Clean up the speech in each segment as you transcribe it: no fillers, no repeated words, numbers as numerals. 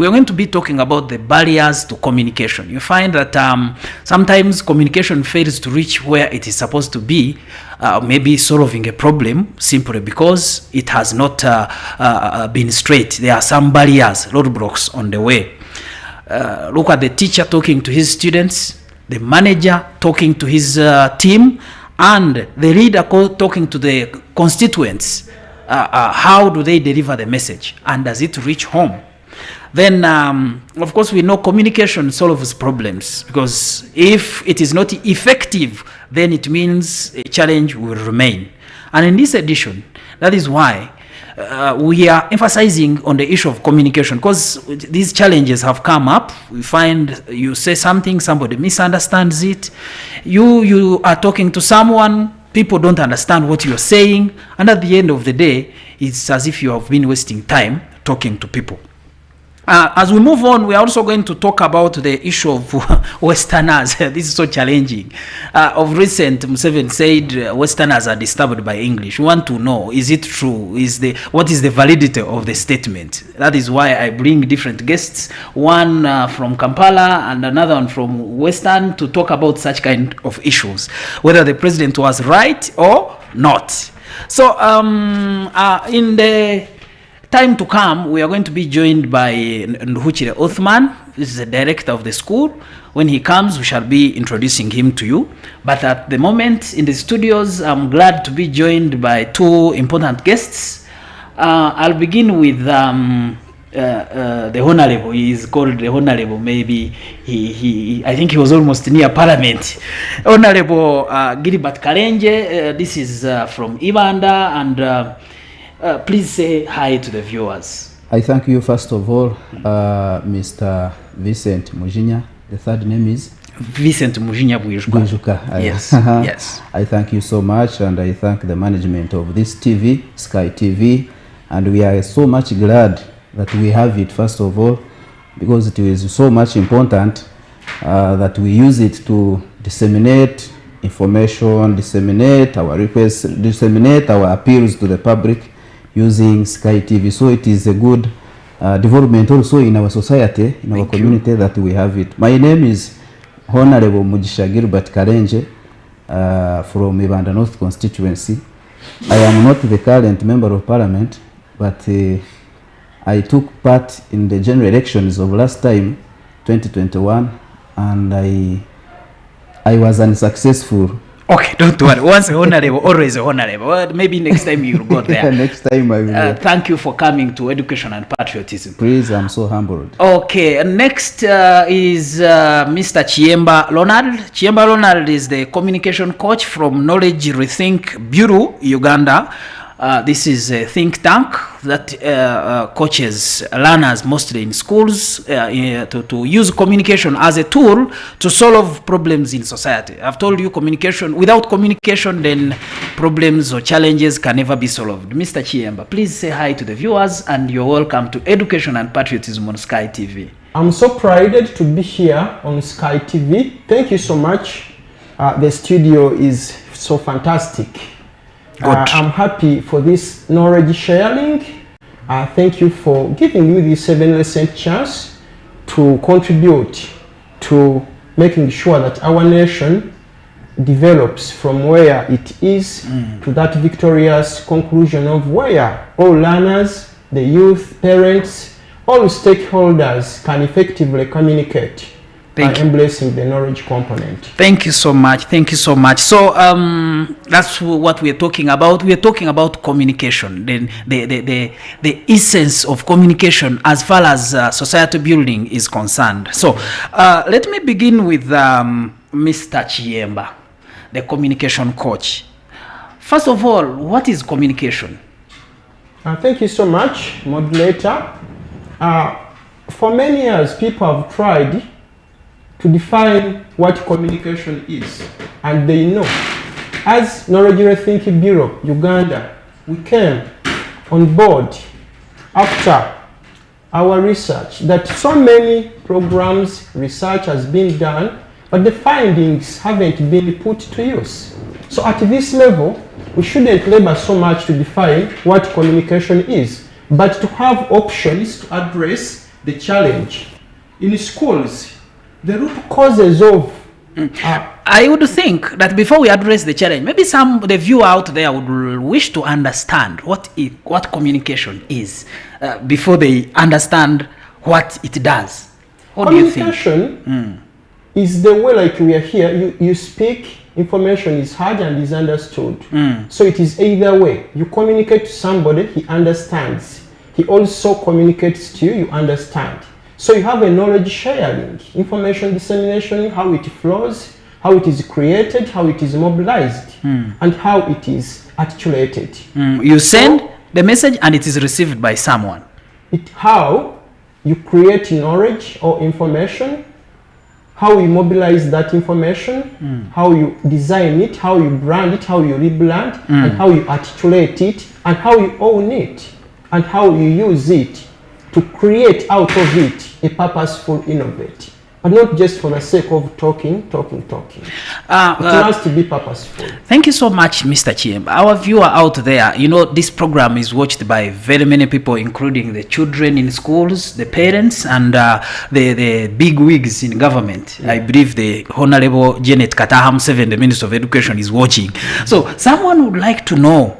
we are going to be talking about the barriers to communication. You find that sometimes communication fails to reach where it is supposed to be, maybe solving a problem simply because it has not been straight. There are some barriers, roadblocks on the way. Look at the teacher talking to his students, the manager talking to his team, and the leader talking to the constituents. How do they deliver the message, and does it reach home? Then, of course, we know communication solves problems, because if it is not effective, then it means a challenge will remain. And in this edition, that is why we are emphasizing on the issue of communication, because these challenges have come up. We find you say something, somebody misunderstands it. You are talking to someone, people don't understand what you're saying, and at the end of the day, it's as if you have been wasting time talking to people. As we move on, we are also going to talk about the issue of Westerners. This is so challenging. Of recent, Museveni said Westerners are disturbed by English. We want to know, is it true? What is the validity of the statement? That is why I bring different guests, one from Kampala and another one from Western, to talk about such kind of issues, whether the president was right or not. So in the time to come, we are going to be joined by Nduhukire Othman. This is the director of the school. When he comes, we shall be introducing him to you. But at the moment, in the studios, I'm glad to be joined by two important guests. I'll begin with the Honorable. He is called the Honorable. Maybe I think he was almost near Parliament. Honorable Gilbert Kalenje. This is from Ibanda, and please say hi to the viewers. I thank you first of all, Mr. Vincent Mujinya. The third name is? Vincent Mujinya Bwijuka. Yes, yes. I thank you so much, and I thank the management of this TV, Sky TV, and we are so much glad that we have it first of all, because it is so much important that we use it to disseminate information, disseminate our requests, disseminate our appeals to the public, using Sky TV. So it is a good development also in our society, in our community, that we have it. My name is Honorable Mugisha Gilbert Kalenje from Ibanda North constituency. I am not the current member of parliament, but I took part in the general elections of last time, 2021, and I was unsuccessful. Okay, don't worry. Once honorable, always honorable. Well, maybe next time you'll go there. Next time I will. Thank you for coming to Education and Patriotism. Please, I'm so humbled. Okay, next is Mr. Chiemba Ronald. Chiemba Ronald is the communication coach from Knowledge Rethink Bureau, Uganda. This is a think tank that coaches learners mostly in schools to use communication as a tool to solve problems in society. I've told you, communication, without communication, then problems or challenges can never be solved. Mr. Chiemba, please say hi to the viewers, and you're welcome to Education and Patriotism on Sky TV. I'm so prided to be here on Sky TV. Thank you so much. The studio is so fantastic. I'm happy for this knowledge sharing. Thank you for giving me this 7-lesson chance to contribute to making sure that our nation develops from where it is to that victorious conclusion of where all learners, the youth, parents, all stakeholders can effectively communicate by embracing the knowledge component. Thank you so much. Thank you so much. So that's what we're talking about. We're talking about communication, the essence of communication as far as society building is concerned. So let me begin with Mr. Chiemba, the communication coach. First of all, what is communication? Thank you so much, moderator. For many years, people have tried to define what communication is, and they know. As Knowledge Rethink Bureau, Uganda, we came on board after our research that so many programs, research has been done, but the findings haven't been put to use. So at this level, we shouldn't labor so much to define what communication is, but to have options to address the challenge in schools, the root causes of I would think that before we address the challenge, maybe the viewer out there would wish to understand what communication is before they understand what it does. What do you think? Communication is the way, like we are here, you speak, information is heard and is understood. So it is either way. You communicate to somebody, he understands. He also communicates to you, you understand. So you have a knowledge sharing, information dissemination, how it flows, how it is created, how it is mobilized, and how it is articulated. You send the message and it is received by someone. How you create knowledge or information, how you mobilize that information, how you design it, how you brand it, how you rebrand, and how you articulate it, and how you own it, and how you use it to create out of it a purposeful innovate, but not just for the sake of talking. It has to be purposeful. Thank you so much, Mr. Chiem. Our viewer out there, this program is watched by very many people, including the children in schools, the parents, and the big wigs in government. Yeah. I believe the Honorable Janet Kataham-Seven, the Minister of Education, is watching. So someone would like to know,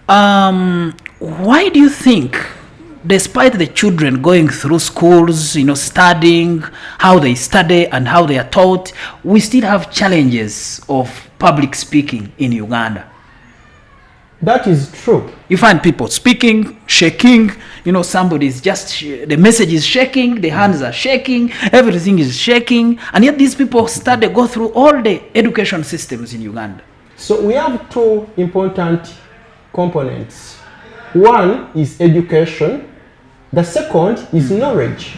why do you think, despite the children going through schools, studying, how they study and how they are taught, we still have challenges of public speaking in Uganda? That is true. You find people speaking, shaking, somebody's just, the message is shaking, the hands are shaking, everything is shaking, and yet these people go through all the education systems in Uganda. So we have two important components. One is education. The second is knowledge.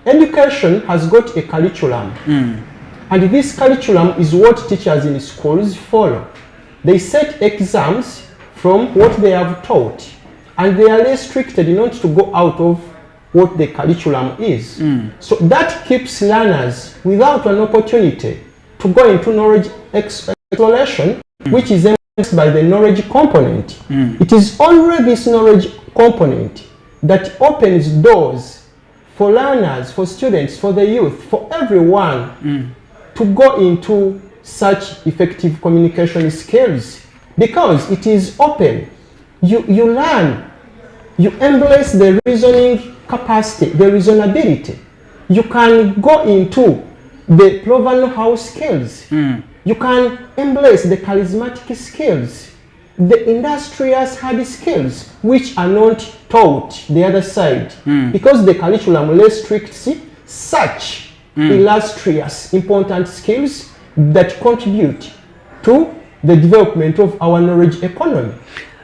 Education has got a curriculum. And this curriculum is what teachers in schools follow. They set exams from what they have taught. And they are restricted not to go out of what the curriculum is. So that keeps learners without an opportunity to go into knowledge exploration, which is emphasized by the knowledge component. It is only this knowledge component that opens doors for learners, for students, for the youth, for everyone to go into such effective communication skills, because it is open. You learn, you embrace the reasoning capacity, the reasonability. You can go into the proven know-how skills. You can embrace the charismatic skills, the industrious hard skills, which are not taught the other side, because the curriculum restricts such illustrious, important skills that contribute to the development of our knowledge economy.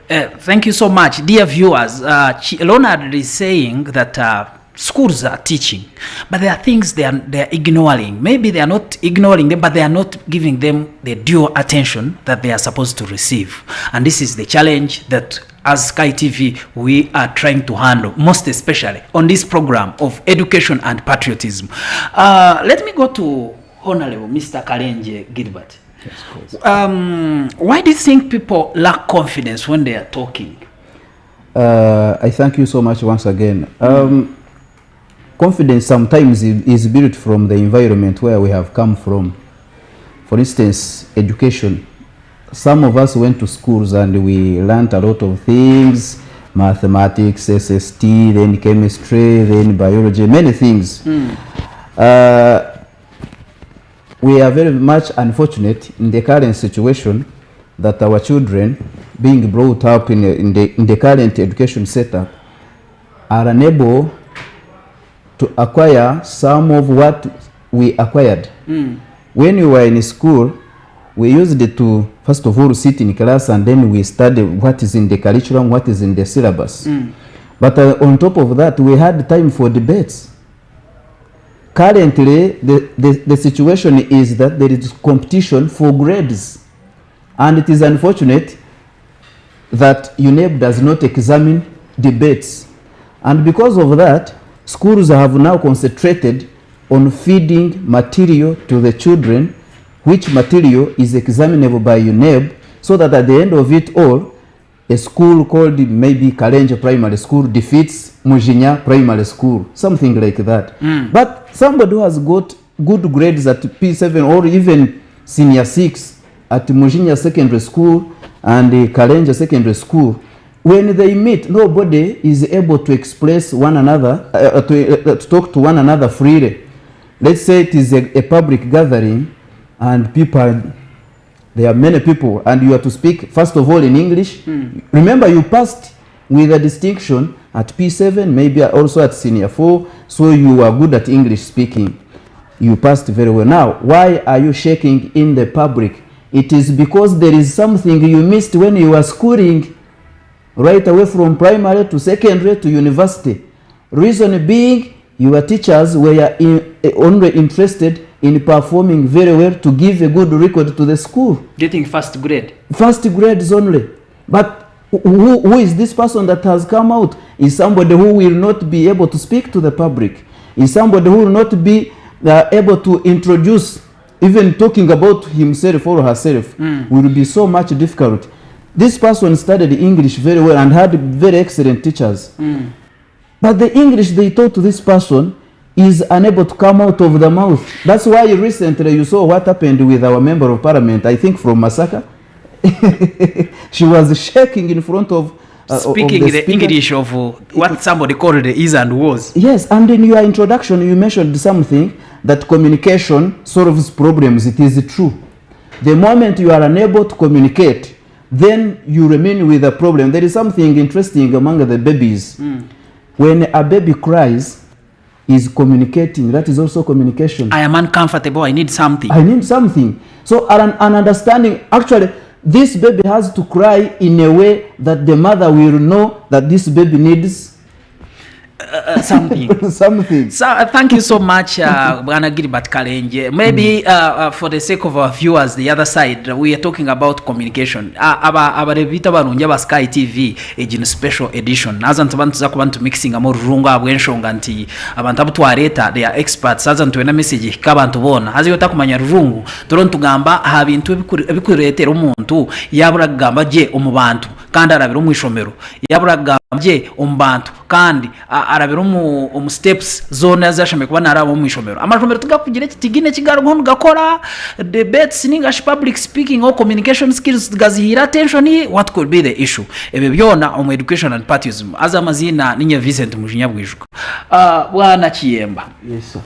Thank you so much. Dear viewers, Leonard is saying that schools are teaching, but there are things they are ignoring. Maybe they are not ignoring them, but they are not giving them the due attention that they are supposed to receive. And this is the challenge that as Sky TV we are trying to handle, most especially on this program of education and patriotism. Let me go to Honorable Mr. Kalenje Gilbert. Yes, please. Why do you think people lack confidence when they are talking? I thank you so much once again. Confidence sometimes is built from the environment where we have come from. For instance, education. Some of us went to schools and we learned a lot of things, mathematics, SST, then chemistry, then biology, many things. We are very much unfortunate in the current situation that our children being brought up in the current education setup are unable to acquire some of what we acquired. When we were in school, we used it to, first of all, sit in class and then we study what is in the curriculum, what is in the syllabus. But on top of that, we had time for debates. Currently, the situation is that there is competition for grades. And it is unfortunate that UNEB does not examine debates. And because of that, schools have now concentrated on feeding material to the children, which material is examinable by UNEB, so that at the end of it all, a school called maybe Kalenje Primary School defeats Mujinya Primary School, something like that. But somebody who has got good grades at P7 or even senior 6 at Mujinya Secondary School and Kalenje Secondary School, when they meet, nobody is able to express one another, to talk to one another freely. Let's say it is a public gathering and people, there are many people, and you have to speak first of all in English. Remember, you passed with a distinction at P7, maybe also at senior 4, so you are good at English speaking. You passed very well. Now, why are you shaking in the public? It is because there is something you missed when you were schooling, right away from primary to secondary to university. Reason being, your teachers were only interested in performing very well to give a good record to the school. Do you think first grade? First grades only. But who is this person that has come out? Is somebody who will not be able to speak to the public. Is somebody who will not be able to introduce, even talking about himself or herself, will be so much difficult. This person studied English very well and had very excellent teachers. But the English they taught to this person is unable to come out of the mouth. That's why recently you saw what happened with our member of parliament, I think from Masaka. She was shaking in front of speaking of the English of what somebody called the is and was. Yes, and in your introduction you mentioned something that communication solves problems. It is true. The moment you are unable to communicate, then you remain with a problem. There is something interesting among the babies. When a baby cries, is communicating. That is also communication. I am uncomfortable. I need something. I need something. So an understanding. Actually, this baby has to cry in a way that the mother will know that this baby needs something. Something. So thank you so much, Bwana Gilbert Kalenje. Maybe for the sake of our viewers, the other side, we are talking about communication. Abarevita barunja ba Sky TV in special edition. Azantu bantu zakubantu mixing amurunga abwenshonga nti abantu abutwareta they are experts. Azantu ena message kabantu bona. Azi yota kumanya rurungu. Turon tugamba habintu ebikuretera umuntu yabura gamba je umubantu kandi arabira umwishomero. Yabura gamba je umbantu kandi arabira mu steps zone azashame kuba narabo mu ishomero amashomero tugakugira kitigine kigarwa ngakora debates ningash public speaking or communication skills gazihira attention. What could be the issue? Ebe byona on education and patriotism azamazina ninye Vincent Mujinyabwijuka. Bwana Kiyemba. Yes sir.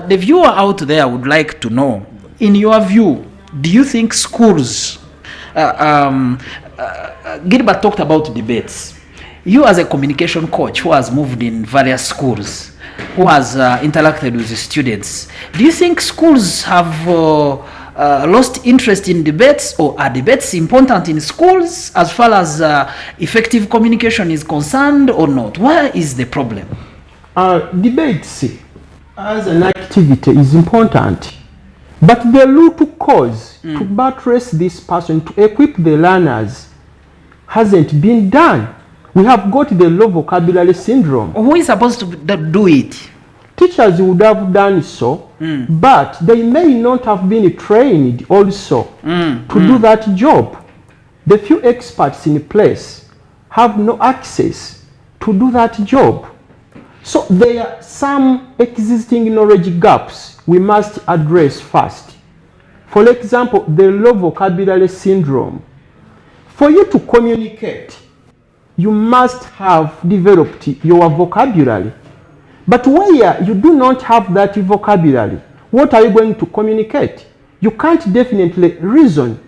The viewer out there would like to know, in your view, do you think schools Gilbert talked about debates. You as a communication coach who has moved in various schools, who has interacted with the students, do you think schools have lost interest in debates, or are debates important in schools as far as effective communication is concerned, or not? Where is the problem? Debates as an activity is important, but the root cause to buttress this person, to equip the learners, hasn't been done. We have got the low vocabulary syndrome. Who is supposed to do it? Teachers would have done so, but they may not have been trained also to do that job. The few experts in place have no access to do that job. So there are some existing knowledge gaps we must address first. For example, the low vocabulary syndrome. For you to communicate, you must have developed your vocabulary. But where you do not have that vocabulary, what are you going to communicate? You can't definitely reason.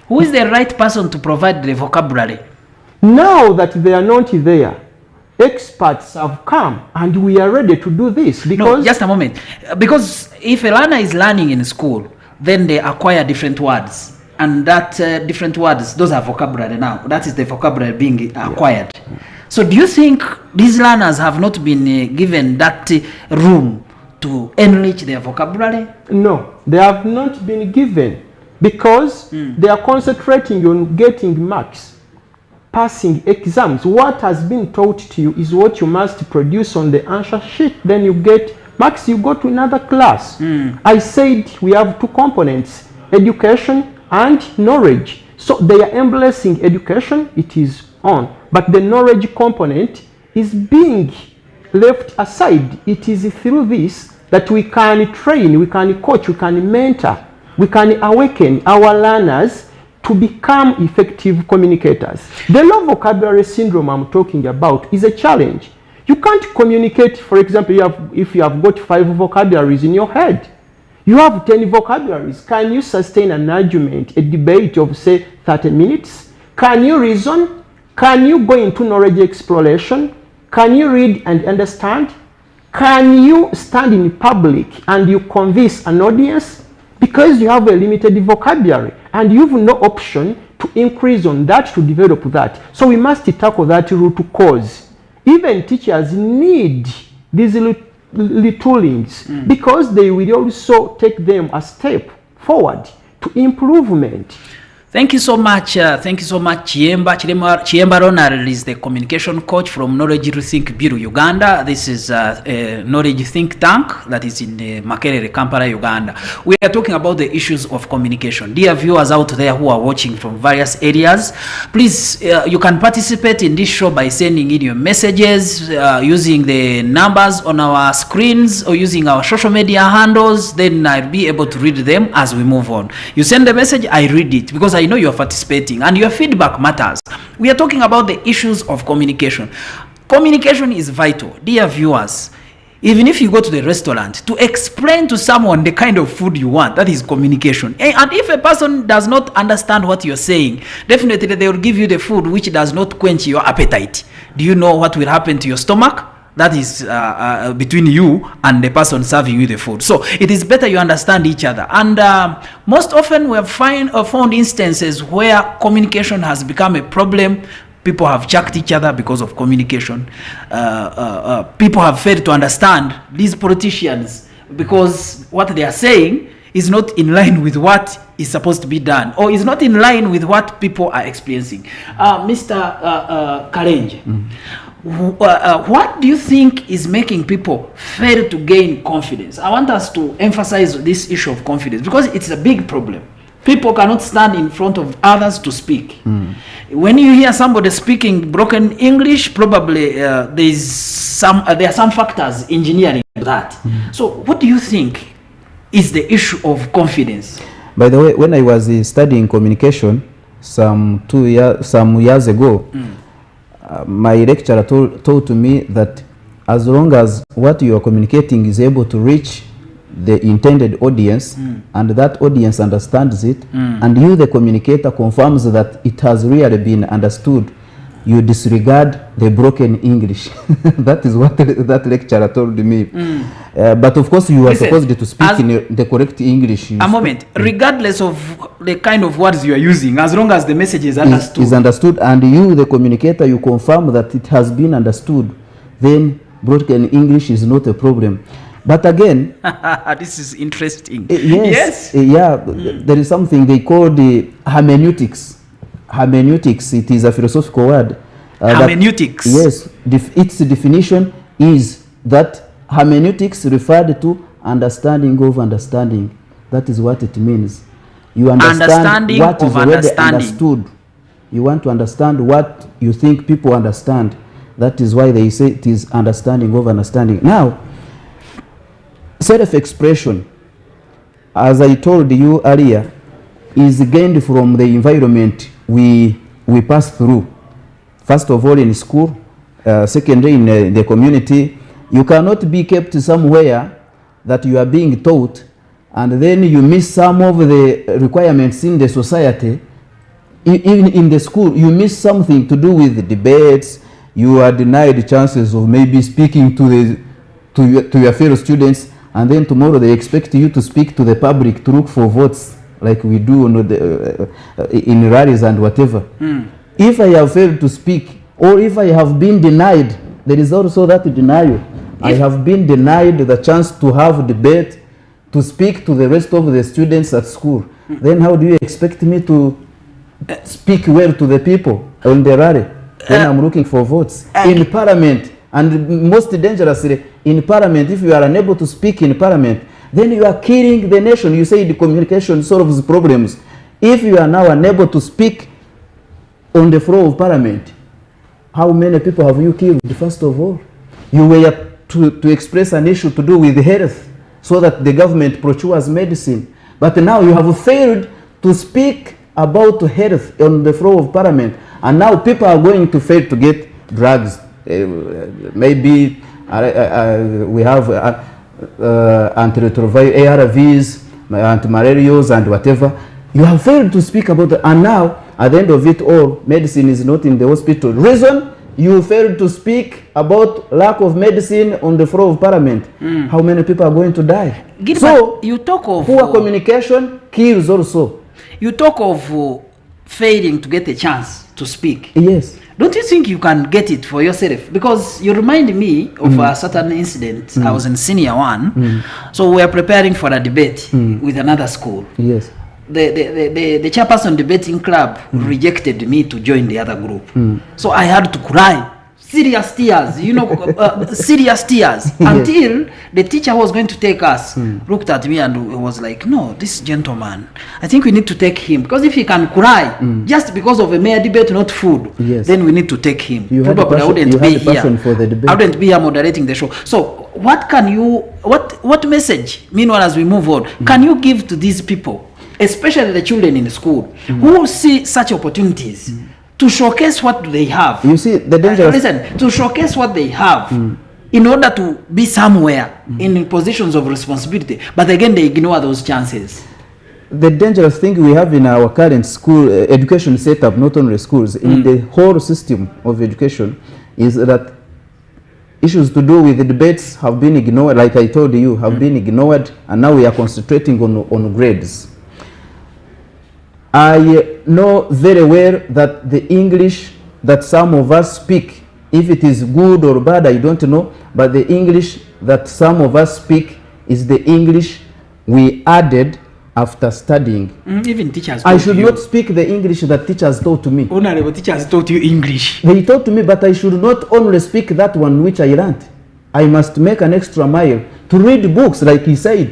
Who is the right person to provide the vocabulary? Now that they are not there, experts have come and we are ready to do this. Because no, just a moment. Because if a learner is learning in school, then they acquire different words. And that different words, those are vocabulary now. That is the vocabulary being acquired. Yeah. So do you think these learners have not been given that room to enrich their vocabulary? No, they have not been given because they are concentrating on getting marks, passing exams. What has been taught to you is what you must produce on the answer sheet. Then you get marks, you go to another class. I said we have two components, education and knowledge. So they are embracing education, it is on. But the knowledge component is being left aside. It is through this that we can train, we can coach, we can mentor, we can awaken our learners to become effective communicators. The low vocabulary syndrome I'm talking about is a challenge. You can't communicate, for example, if you have got 5 vocabularies in your head. You have 10 vocabularies. Can you sustain an argument, a debate of, say, 30 minutes? Can you reason? Can you go into knowledge exploration? Can you read and understand? Can you stand in public and you convince an audience? Because you have a limited vocabulary and you have no option to increase on that, to develop that. So we must tackle that root cause. Even teachers need these toolings because they will also take them a step forward to improvement. Thank you so much. Thank you so much, Chiemba Ronald is the communication coach from Knowledge Rethink Bureau, Uganda. This is a knowledge think tank that is in Makerere, Kampala, Uganda. We are talking about the issues of communication. Dear viewers out there who are watching from various areas, please, you can participate in this show by sending in your messages using the numbers on our screens or using our social media handles. Then I'll be able to read them as we move on. You send the message, I read it because I know you're participating and your feedback matters. We are talking about the issues of communication. Communication is vital. Dear viewers, even if you go to the restaurant, to explain to someone the kind of food you want, that is communication. And if a person does not understand what you're saying, definitely they will give you the food which does not quench your appetite. Do you know what will happen to your stomach? That is between you and the person serving you the food. So it is better you understand each other. And most often we have found instances where communication has become a problem. People have jacked each other because of communication. People have failed to understand these politicians because what they are saying is not in line with what is supposed to be done or is not in line with what people are experiencing. Mr. Kalenje, what do you think is making people fail to gain confidence? I want us to emphasize this issue of confidence because it's a big problem. People cannot stand in front of others to speak. When you hear somebody speaking broken English, probably there are some factors engineering that. So what do you think is the issue of confidence? By the way, when I was studying communication some years ago, my lecturer told me that as long as what you are communicating is able to reach the intended audience and that audience understands it and you, the communicator, confirms that it has really been understood, you disregard the broken English. That is what that lecturer told me. But of course you are supposed to speak in the correct English. A moment, regardless of the kind of words you are using, as long as the message is understood. Is understood, and you, the communicator, you confirm that it has been understood, then broken English is not a problem. But again, this is interesting. Yes. There is something they call the hermeneutics. Hermeneutics, it is a philosophical word. Hermeneutics. Its definition is that hermeneutics referred to understanding of understanding. That is what it means. You understand what is already understood. You want to understand what you think people understand. That is why they say it is understanding of understanding. Now, self-expression, as I told you earlier, is gained from the environment we pass through. First of all in school, secondly in the community. You cannot be kept somewhere that you are being taught and then you miss some of the requirements in the society. Even in the school, you miss something to do with the debates. You are denied chances of maybe speaking to your fellow students, and then tomorrow they expect you to speak to the public to look for votes like we do in rallies and whatever. If I have failed to speak, or if I have been denied, there is also that denial. I have been denied the chance to have debate, to speak to the rest of the students at school. Then how do you expect me to speak well to the people on the rally when I'm looking for votes? In parliament, and most dangerously, in parliament, if you are unable to speak in parliament, then you are killing the nation. You say the communication solves problems. If you are now unable to speak on the floor of parliament, how many people have you killed? First of all, you were to express an issue to do with health so that the government procures medicine. But now you have failed to speak about health on the floor of parliament. And now people are going to fail to get drugs. Maybe we have antiretroviral ARVs, antimalarials and whatever. You have failed to speak about it. And now, at the end of it all, medicine is not in the hospital. Reason? You failed to speak about lack of medicine on the floor of parliament. How many people are going to die? Gilbert, so, you talk of poor communication kills also. You talk of failing to get a chance to speak. Yes. Don't you think you can get it for yourself? Because you remind me of a certain incident. I was in senior one. So we were preparing for a debate with another school. Yes. The chairperson debating club rejected me to join the other group. So I had to cry. Serious tears, serious tears. Yes. Until the teacher who was going to take us looked at me and was like, no, this gentleman, I think we need to take him. Because if he can cry just because of a mere debate, not food, then we need to take him. Probably I wouldn't be here. For the debate. I wouldn't be here moderating the show. So what message, meanwhile, as we move on, can you give to these people, especially the children in the school, who see such opportunities to showcase what they have? You see, the danger. Listen, to showcase what they have in order to be somewhere in positions of responsibility. But again, they ignore those chances. The dangerous thing we have in our current school education setup, not only schools, in the whole system of education, is that issues to do with the debates have been ignored, like I told you, have been ignored, and now we are concentrating on grades. I know very well that the English that some of us speak, if it is good or bad, I don't know, but the English that some of us speak is the English we added after studying. Even teachers I should not speak the English that teachers taught to me. Honorable teachers taught you English. They taught to me, but I should not only speak that one which I learned. I must make an extra mile to read books, like he said.